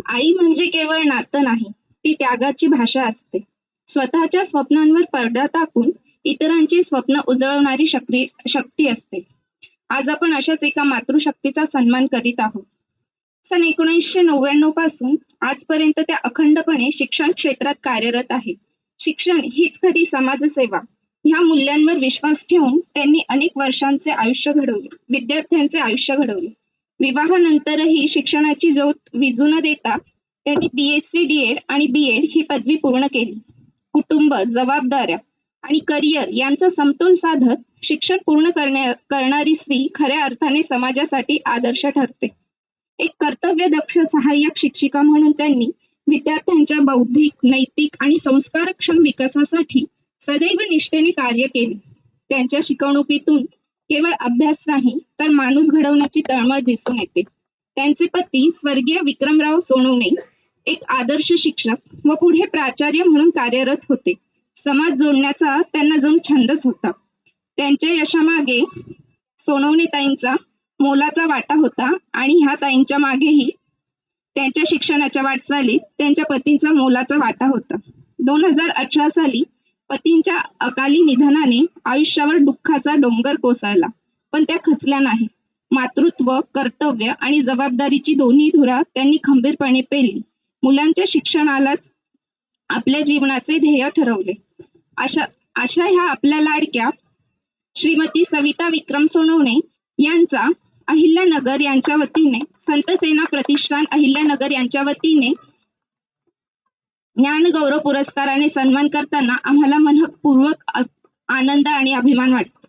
आई म्हणजे केवळ नातं नाही, ती त्यागाची भाषा असते. स्वतःच्या स्वप्नांवर पडदा टाकून इतरांची स्वप्न उजळवणारी शक्ती असते. आज आपण अशाच एका मातृशक्तीचा सन्मान करीत आहोत. सन 1999 पासून आजपर्यंत त्या अखंडपणे शिक्षण क्षेत्रात कार्यरत आहेत. शिक्षण हीच खरी समाजसेवा. ह्या मूल्यांवर विश्वास ठेवून त्यांनी अनेक वर्षांचे आयुष्य घडवले, विद्यार्थ्यांचे आयुष्य घडवले. विवाहानंतरही शिक्षणाची ज्योत विझू न देता त्यांनी BSc DED आणि BEd ही पदवी पूर्ण केली. कुटुंब, जबाबदाऱ्या आणि करिअर यांचा समतोल साधत शिक्षण पूर्ण करणारी स्त्री खऱ्या अर्थाने समाजासाठी आदर्श ठरते. एक कर्तव्यदक्ष सहाय्यक शिक्षिका म्हणून त्यांनी विद्यार्थ्यांच्या बौद्धिक, नैतिक आणि संस्कारक्षम विकासासाठी सदैव निष्ठेने कार्य केले. त्यांच्या शिकवणुकीतून केवळ अभ्यास नाही तर माणूस घडवण्याची तळमळ दिसून येते. त्यांचे पती स्वर्गीय विक्रमराव सोनवणे एक आदर्श शिक्षक व पुढे प्राचार्य म्हणून कार्यरत होते. समाज जोडण्याचा त्यांना जणू छंदच होता. त्यांच्या यशामागे सोनवणे ताईंचा मोलाचा वाटा होता आणि ह्या ताईंच्या मागेही त्यांच्या शिक्षणाच्या वाटचालीत त्यांच्या पतींचा मोलाचा वाटा होता. 2018 साली पतींच्या अकाली निधनाने आयुष्यावर दुःखाचा डोंगर कोसळला, पण त्या खचल्या नाही. मातृत्व, कर्तव्य आणि जबाबदारीची दोन्ही धुरा त्यांनी खंबीरपणे पेलली. मुलांच्या शिक्षणालाच आपल्या जीवनाचे ध्येय ठरवले. अशा ह्या आपल्या लाडक्या श्रीमती सविता विक्रम सोनवणे यांचा अहिल्यानगर यांच्या वतीने, संत सेना प्रतिष्ठान अहिल्यानगर यांच्या वतीने ज्ञानगौरव पुरस्काराने सन्मान करताना आम्हाला मनपूर्वक आनंद आणि अभिमान वाटतो.